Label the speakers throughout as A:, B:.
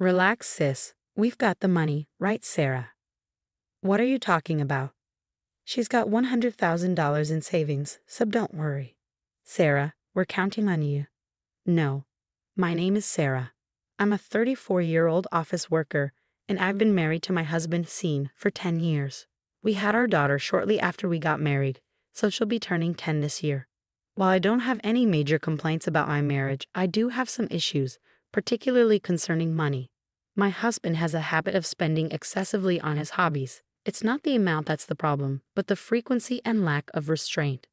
A: Relax, sis. We've got the money, right, Sarah? What are you talking about? She's got $100,000 in savings, so don't worry. Sarah, we're counting on you. No. My name is Sarah. I'm a 34-year-old office worker, and I've been married to my husband, Sean, for 10 years. We had our daughter shortly after we got married, so she'll be turning 10 this year. While I don't have any major complaints about my marriage, I do have some issues, particularly concerning money. My husband has a habit of spending excessively on his hobbies. It's not the amount that's the problem, but the frequency and lack of restraint.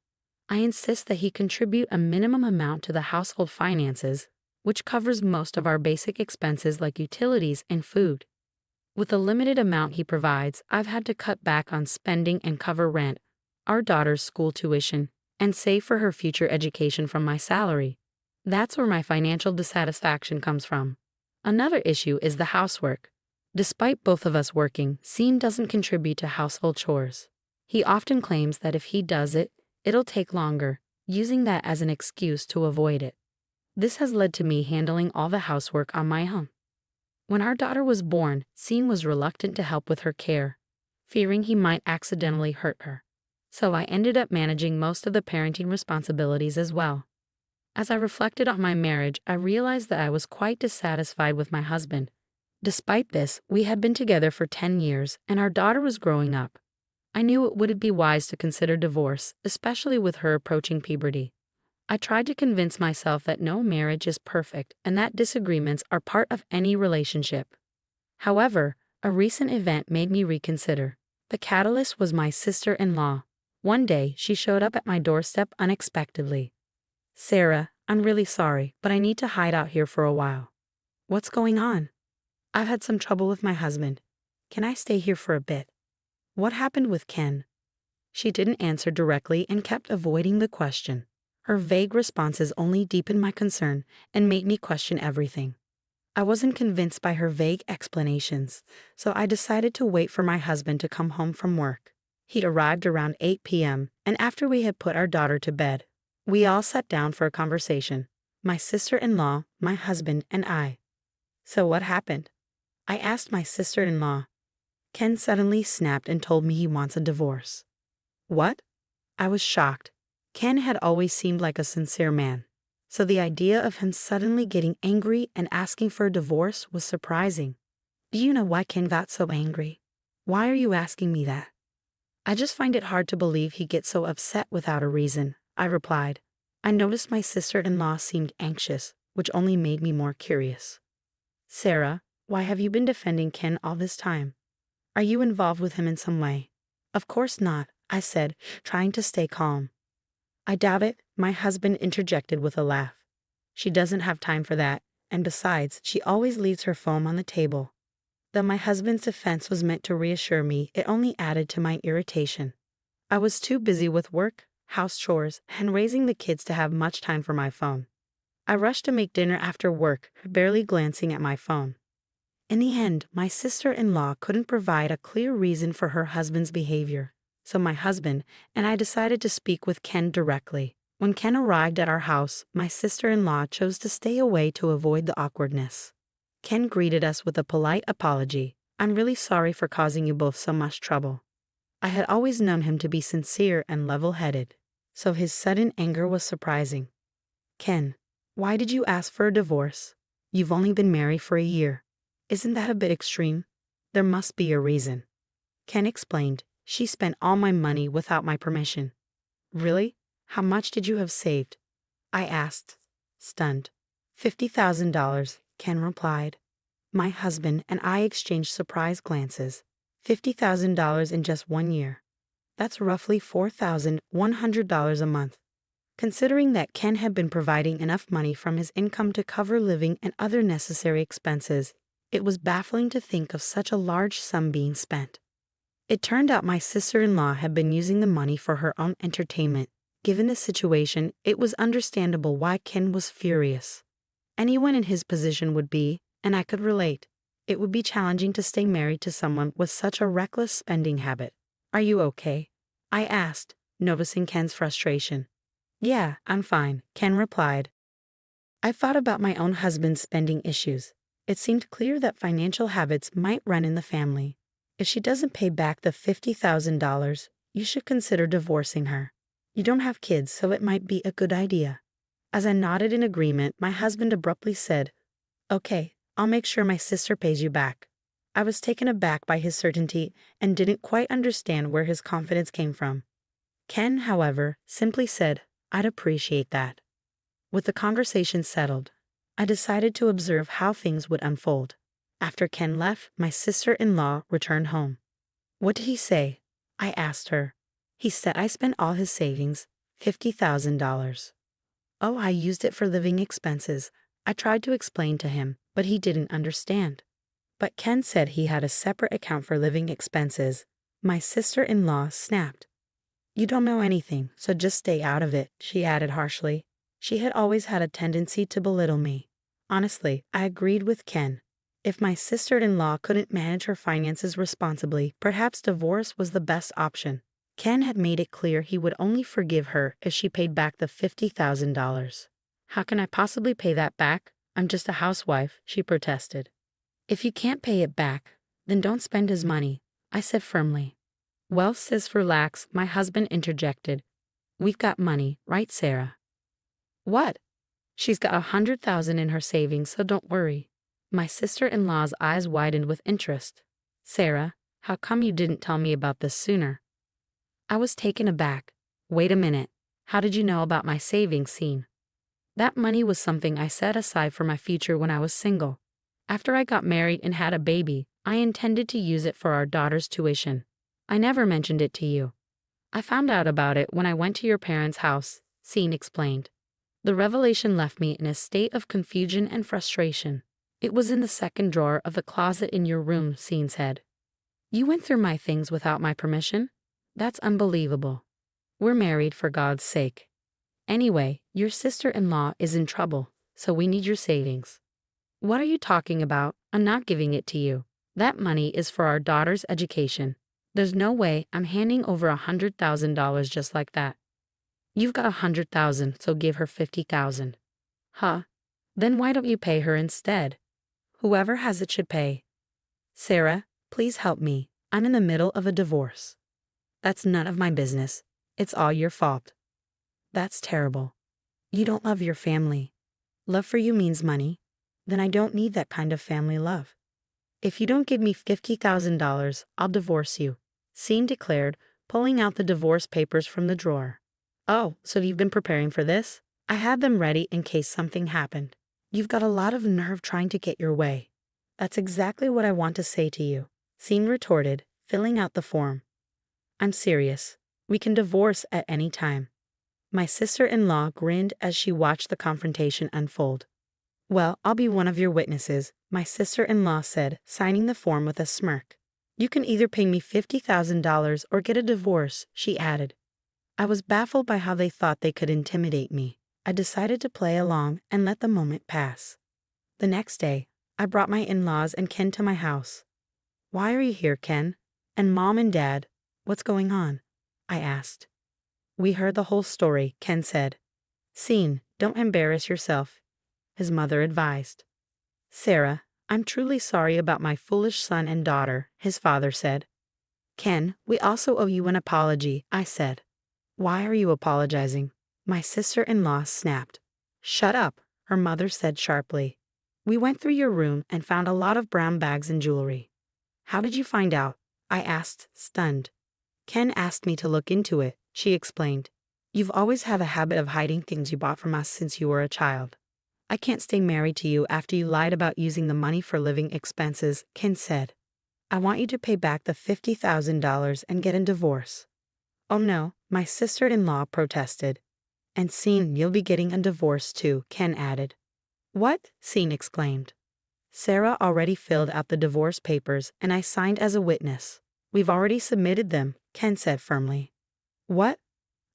A: I insist that he contribute a minimum amount to the household finances, which covers most of our basic expenses like utilities and food. With the limited amount he provides, I've had to cut back on spending and cover rent, our daughter's school tuition, and save for her future education from my salary. That's where my financial dissatisfaction comes from. Another issue is the housework. Despite both of us working, Sean doesn't contribute to household chores. He often claims that if he does it, it'll take longer, using that as an excuse to avoid it. This has led to me handling all the housework on my own. When our daughter was born, Sean was reluctant to help with her care, fearing he might accidentally hurt her. So I ended up managing most of the parenting responsibilities as well. As I reflected on my marriage, I realized that I was quite dissatisfied with my husband. Despite this, we had been together for 10 years, and our daughter was growing up. I knew it wouldn't be wise to consider divorce, especially with her approaching puberty. I tried to convince myself that no marriage is perfect and that disagreements are part of any relationship. However, a recent event made me reconsider. The catalyst was my sister-in-law. One day, she showed up at my doorstep unexpectedly. Sarah, I'm really sorry, but I need to hide out here for a while. What's going on? I've had some trouble with my husband. Can I stay here for a bit? What happened with Ken? She didn't answer directly and kept avoiding the question. Her vague responses only deepened my concern and made me question everything. I wasn't convinced by her vague explanations, so I decided to wait for my husband to come home from work. He'd arrived around 8 p.m., and after we had put our daughter to bed, we all sat down for a conversation. My sister-in-law, my husband, and I. So what happened? I asked my sister-in-law. Ken suddenly snapped and told me he wants a divorce. What? I was shocked. Ken had always seemed like a sincere man, so the idea of him suddenly getting angry and asking for a divorce was surprising. Do you know why Ken got so angry? Why are you asking me that? I just find it hard to believe he gets so upset without a reason, I replied. I noticed my sister-in-law seemed anxious, which only made me more curious. Sarah, why have you been defending Ken all this time? Are you involved with him in some way? Of course not, I said, trying to stay calm. I doubt it, my husband interjected with a laugh. She doesn't have time for that, and besides, she always leaves her phone on the table. Though my husband's defense was meant to reassure me, it only added to my irritation. I was too busy with work, house chores, and raising the kids to have much time for my phone. I rushed to make dinner after work, barely glancing at my phone. In the end, my sister-in-law couldn't provide a clear reason for her husband's behavior, so my husband and I decided to speak with Ken directly. When Ken arrived at our house, my sister-in-law chose to stay away to avoid the awkwardness. Ken greeted us with a polite apology. I'm really sorry for causing you both so much trouble. I had always known him to be sincere and level-headed, so his sudden anger was surprising. Ken, why did you ask for a divorce? You've only been married for a year. Isn't that a bit extreme? There must be a reason. Ken explained. She spent all my money without my permission. Really? How much did you have saved? I asked, stunned. $50,000, Ken replied. My husband and I exchanged surprised glances. $50,000 in just 1 year. That's roughly $4,100 a month. Considering that Ken had been providing enough money from his income to cover living and other necessary expenses, it was baffling to think of such a large sum being spent. It turned out my sister-in-law had been using the money for her own entertainment. Given the situation, it was understandable why Ken was furious. Anyone in his position would be, and I could relate. It would be challenging to stay married to someone with such a reckless spending habit. Are you okay? I asked, noticing Ken's frustration. Yeah, I'm fine, Ken replied. I thought about my own husband's spending issues. It seemed clear that financial habits might run in the family. If she doesn't pay back the $50,000, you should consider divorcing her. You don't have kids, so it might be a good idea. As I nodded in agreement, my husband abruptly said, "Okay, I'll make sure my sister pays you back." I was taken aback by his certainty and didn't quite understand where his confidence came from. Ken, however, simply said, "I'd appreciate that." With the conversation settled, I decided to observe how things would unfold. After Ken left, my sister-in-law returned home. "What did he say?" I asked her. "He said I spent all his savings, $50,000. Oh, I used it for living expenses." I tried to explain to him, but he didn't understand. But Ken said he had a separate account for living expenses. My sister-in-law snapped. "You don't know anything, so just stay out of it," she added harshly. She had always had a tendency to belittle me. Honestly, I agreed with Ken. If my sister-in-law couldn't manage her finances responsibly, perhaps divorce was the best option. Ken had made it clear he would only forgive her if she paid back the $50,000. "How can I possibly pay that back? I'm just a housewife," she protested. "If you can't pay it back, then don't spend his money," I said firmly. "Well, sis, relax," my husband interjected. "We've got money, right, Sarah?" "What?" "She's got $100,000 in her savings, so don't worry." My sister-in-law's eyes widened with interest. "Sarah, how come you didn't tell me about this sooner?" I was taken aback. "Wait a minute. How did you know about my savings scene?" "That money was something I set aside for my future when I was single. After I got married and had a baby, I intended to use it for our daughter's tuition. I never mentioned it to you. I found out about it when I went to your parents' house," Scene explained. The revelation left me in a state of confusion and frustration. "It was in the second drawer of the closet in your room," Scene said. "You went through my things without my permission? That's unbelievable. We're married, for God's sake. Anyway, your sister-in-law is in trouble, so we need your savings." "What are you talking about? I'm not giving it to you. That money is for our daughter's education. There's no way I'm handing over $100,000 just like that." "You've got $100,000, so give her $50,000. "Huh? Then why don't you pay her instead?" "Whoever has it should pay." "Sarah, please help me. I'm in the middle of a divorce." "That's none of my business. It's all your fault." "That's terrible. You don't love your family. Love for you means money. Then I don't need that kind of family love. If you don't give me $50,000, I'll divorce you," Scene declared, pulling out the divorce papers from the drawer. "Oh, so you've been preparing for this?" "I had them ready in case something happened." "You've got a lot of nerve trying to get your way." "That's exactly what I want to say to you," Scene retorted, filling out the form. "I'm serious. We can divorce at any time." My sister-in-law grinned as she watched the confrontation unfold. "Well, I'll be one of your witnesses," my sister-in-law said, signing the form with a smirk. "You can either pay me $50,000 or get a divorce," she added. I was baffled by how they thought they could intimidate me. I decided to play along and let the moment pass. The next day, I brought my in-laws and Ken to my house. "Why are you here, Ken? And Mom and Dad, what's going on?" I asked. "We heard the whole story," Ken said. "Scene, don't embarrass yourself," his mother advised. "Sarah, I'm truly sorry about my foolish son and daughter," his father said. "Ken, we also owe you an apology," I said. "Why are you apologizing?" My sister-in-law snapped. "Shut up," her mother said sharply. "We went through your room and found a lot of brown bags and jewelry." "How did you find out?" I asked, stunned. "Ken asked me to look into it," she explained. "You've always had a habit of hiding things you bought from us since you were a child. I can't stay married to you after you lied about using the money for living expenses," Ken said. "I want you to pay back the $50,000 and get a divorce." "Oh no," my sister-in-law protested. "And Scene, you'll be getting a divorce too," Ken added. "What?" Scene exclaimed. "Sarah already filled out the divorce papers and I signed as a witness. We've already submitted them," Ken said firmly. "What?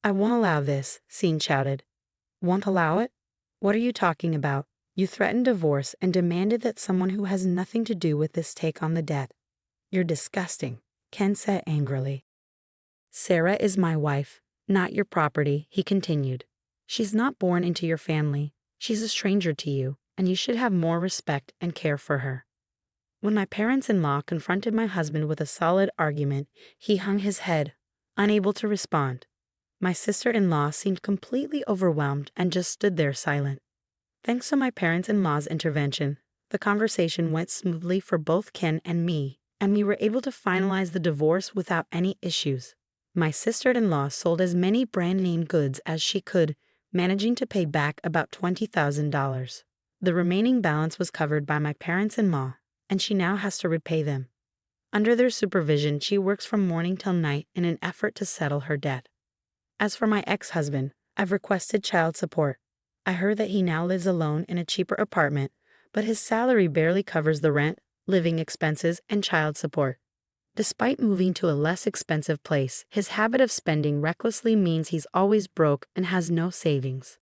A: I won't allow this," Scene shouted. "Won't allow it? What are you talking about? You threatened divorce and demanded that someone who has nothing to do with this take on the debt. You're disgusting," Ken said angrily. "Sarah is my wife, not your property," he continued. "She's not born into your family. She's a stranger to you. and you should have more respect and care for her." When my parents-in-law confronted my husband with a solid argument, he hung his head, unable to respond. My sister-in-law seemed completely overwhelmed and just stood there silent. Thanks to my parents-in-law's intervention, the conversation went smoothly for both Ken and me, and we were able to finalize the divorce without any issues. My sister-in-law sold as many brand-name goods as she could, managing to pay back about $20,000. The remaining balance was covered by my parents-in-law, and she now has to repay them. Under their supervision, she works from morning till night in an effort to settle her debt. As for my ex-husband, I've requested child support. I heard that he now lives alone in a cheaper apartment, but his salary barely covers the rent, living expenses, and child support. Despite moving to a less expensive place, his habit of spending recklessly means he's always broke and has no savings.